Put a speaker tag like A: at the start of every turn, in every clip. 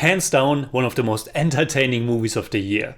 A: Hands down, one of the most entertaining movies of the year.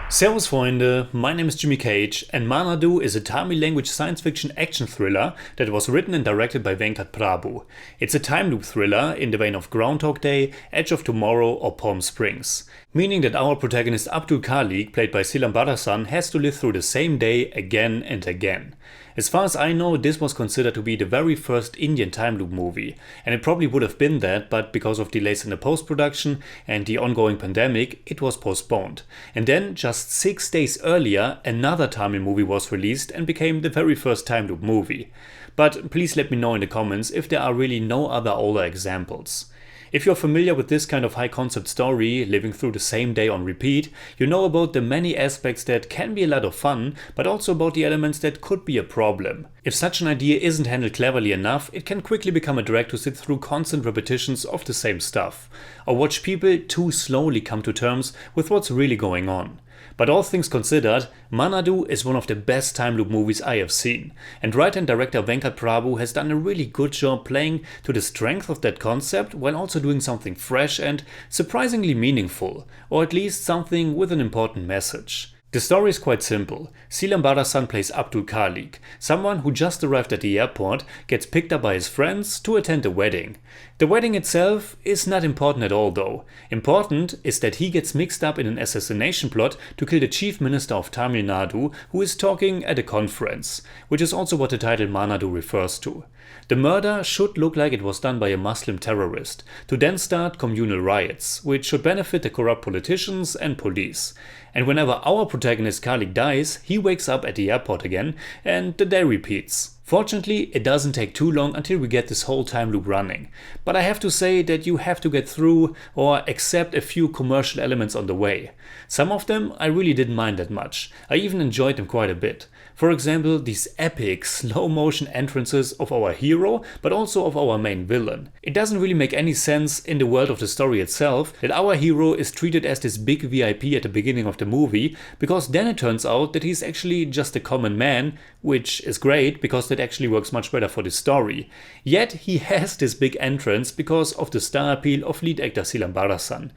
A: Servus Freunde, my name is Jimmy Cage and Manadu is a Tamil language science fiction action thriller that was written and directed by Venkat Prabhu. It's a time loop thriller in the vein of Groundhog Day, Edge of Tomorrow or Palm Springs. Meaning that our protagonist Abdul Khalik, played by Silam Badasan, has to live through the same day again and again. As far as I know, this was considered to be the very first Indian time loop movie, and it probably would have been that, but because of delays in the post-production and the ongoing pandemic, it was postponed. And then, just 6 days earlier, another Tamil movie was released and became the very first time loop movie. But please let me know in the comments if there are really no other older examples. If you're familiar with this kind of high concept story, living through the same day on repeat, you know about the many aspects that can be a lot of fun, but also about the elements that could be a problem. If such an idea isn't handled cleverly enough, it can quickly become a drag to sit through constant repetitions of the same stuff, or watch people too slowly come to terms with what's really going on. But all things considered, Manadu is one of the best time loop movies I have seen, and writer and director Venkat Prabhu has done a really good job playing to the strength of that concept while also doing something fresh and surprisingly meaningful, or at least something with an important message. The story is quite simple. Silam Badasan plays Abdul Khalik, someone who just arrived at the airport, gets picked up by his friends to attend a wedding. The wedding itself is not important at all though. Important is that he gets mixed up in an assassination plot to kill the chief minister of Tamil Nadu, who is talking at a conference, which is also what the title Manadu refers to. The murder should look like it was done by a Muslim terrorist, to then start communal riots, which should benefit the corrupt politicians and police. And whenever our protagonist Khalik dies, he wakes up at the airport again, and the day repeats. Fortunately, it doesn't take too long until we get this whole time loop running. But I have to say that you have to get through or accept a few commercial elements on the way. Some of them I really didn't mind that much. I even enjoyed them quite a bit. For example, these epic slow motion entrances of our hero, but also of our main villain. It doesn't really make any sense in the world of the story itself that our hero is treated as this big VIP at the beginning of the movie, because then it turns out that he's actually just a common man, which is great because that actually works much better for the story. Yet he has this big entrance because of the star appeal of lead actor Silam Badasan.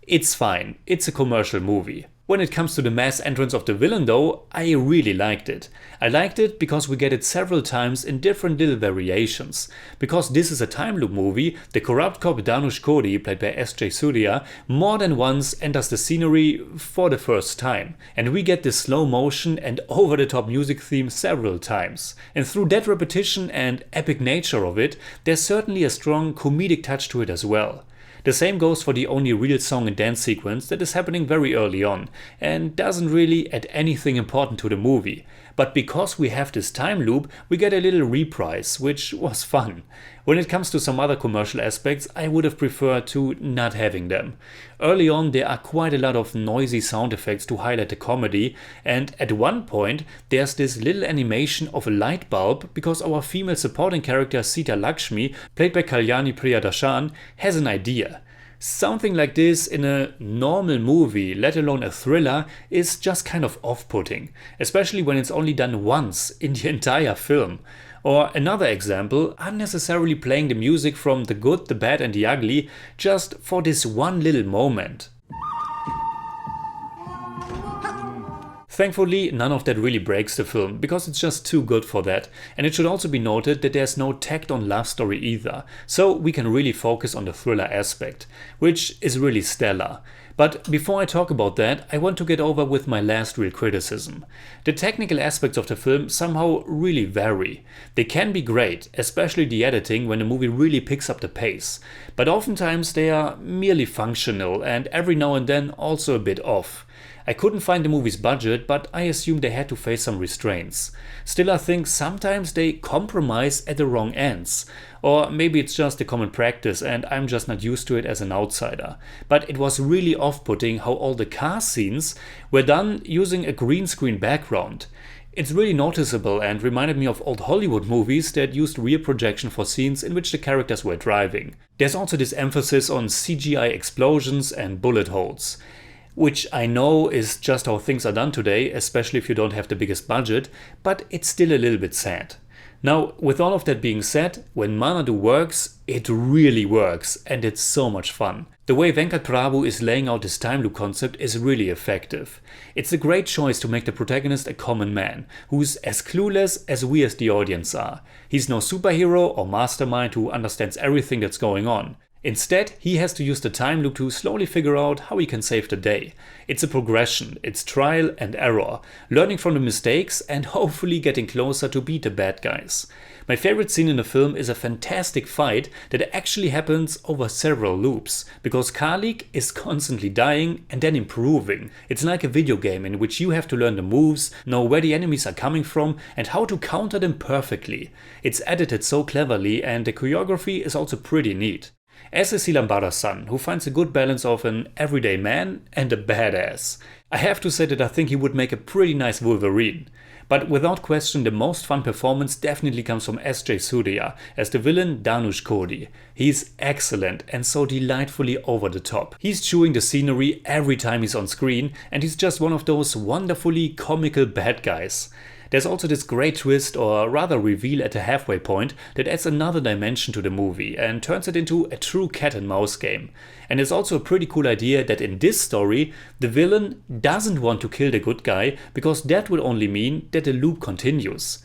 A: It's fine, it's a commercial movie. When it comes to the mass entrance of the villain though, I really liked it. I liked it because we get it several times in different little variations. Because this is a time loop movie, the corrupt cop Dhanush Kodi, played by S.J. Surya, more than once enters the scenery for the first time. And we get this slow motion and over the top music theme several times. And through that repetition and epic nature of it, there's certainly a strong comedic touch to it as well. The same goes for the only real song and dance sequence that is happening very early on and doesn't really add anything important to the movie. But because we have this time loop, we get a little reprise, which was fun. When it comes to some other commercial aspects, I would have preferred to not having them. Early on there are quite a lot of noisy sound effects to highlight the comedy, and at one point there's this little animation of a light bulb because our female supporting character Sita Lakshmi, played by Kalyani Priyadarshan, has an idea. Something like this in a normal movie, let alone a thriller, is just kind of off-putting, especially when it's only done once in the entire film. Or another example, unnecessarily playing the music from The Good, the Bad and the Ugly just for this one little moment. Thankfully, none of that really breaks the film, because it's just too good for that. And it should also be noted that there's no tacked on love story either, so we can really focus on the thriller aspect, which is really stellar. But before I talk about that, I want to get over with my last real criticism. The technical aspects of the film somehow really vary. They can be great, especially the editing when the movie really picks up the pace, but oftentimes they are merely functional and every now and then also a bit off. I couldn't find the movie's budget, but I assume they had to face some restraints. Still, I think sometimes they compromise at the wrong ends. Or maybe it's just a common practice and I'm just not used to it as an outsider. But it was really off-putting how all the car scenes were done using a green screen background. It's really noticeable and reminded me of old Hollywood movies that used rear projection for scenes in which the characters were driving. There's also this emphasis on CGI explosions and bullet holes, which I know is just how things are done today, especially if you don't have the biggest budget, but it's still a little bit sad. Now, with all of that being said, when Manadu works, it really works, and it's so much fun. The way Venkat Prabhu is laying out his time loop concept is really effective. It's a great choice to make the protagonist a common man, who's as clueless as we as the audience are. He's no superhero or mastermind who understands everything that's going on. Instead, he has to use the time loop to slowly figure out how he can save the day. It's a progression, it's trial and error, learning from the mistakes and hopefully getting closer to beat the bad guys. My favorite scene in the film is a fantastic fight that actually happens over several loops, because Kalik is constantly dying and then improving. It's like a video game in which you have to learn the moves, know where the enemies are coming from and how to counter them perfectly. It's edited so cleverly and the choreography is also pretty neat. As is Silambara's son, who finds a good balance of an everyday man and a badass. I have to say that I think he would make a pretty nice Wolverine. But without question, the most fun performance definitely comes from S.J. Surya as the villain Dhanush Kodi. He's excellent and so delightfully over the top. He's chewing the scenery every time he's on screen, and he's just one of those wonderfully comical bad guys. There's also this great twist, or rather reveal at the halfway point, that adds another dimension to the movie and turns it into a true cat and mouse game. And it's also a pretty cool idea that in this story, the villain doesn't want to kill the good guy, because that will only mean that the loop continues.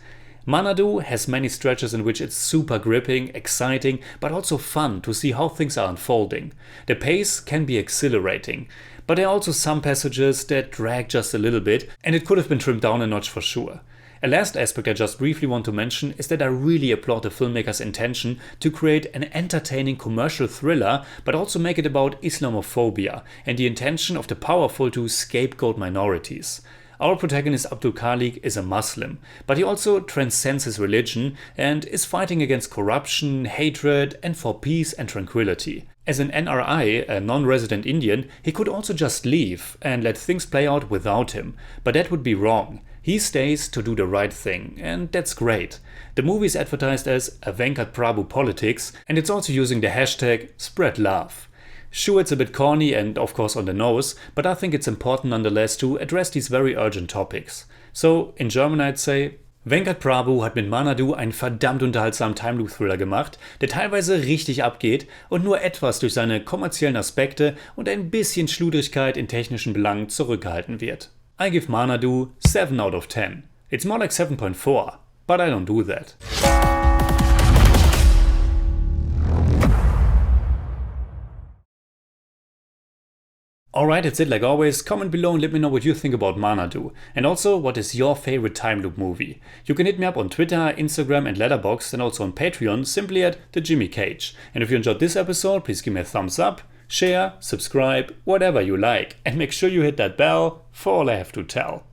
A: Manadu has many stretches in which it's super gripping, exciting, but also fun to see how things are unfolding. The pace can be exhilarating, but there are also some passages that drag just a little bit, and it could have been trimmed down a notch for sure. A last aspect I just briefly want to mention is that I really applaud the filmmaker's intention to create an entertaining commercial thriller, but also make it about Islamophobia and the intention of the powerful to scapegoat minorities. Our protagonist Abdul Khalik is a Muslim, but he also transcends his religion and is fighting against corruption, hatred, and for peace and tranquility. As an NRI, a non-resident Indian, he could also just leave and let things play out without him, but that would be wrong. He stays to do the right thing, and that's great. The movie is advertised as a Venkat Prabhu politics, and it's also using the hashtag #SpreadLove. Sure, it's a bit corny and of course on the nose, but I think it's important nonetheless to address these very urgent topics. So, in German I'd say, Venkat Prabhu hat mit Manadu einen verdammt unterhaltsamen Time-Loop-Thriller gemacht, der teilweise richtig abgeht und nur etwas durch seine kommerziellen Aspekte und ein bisschen Schludrigkeit in technischen Belangen zurückgehalten wird. I give Manadu 7 out of 10. It's more like 7.4, but I don't do that. Alright, that's it like always. Comment below and let me know what you think about Manadu. And also, what is your favorite time loop movie? You can hit me up on Twitter, Instagram and Letterboxd, and also on Patreon simply at TheJimmyCage. And if you enjoyed this episode, please give me a thumbs up, share, subscribe, whatever you like. And make sure you hit that bell for all I have to tell.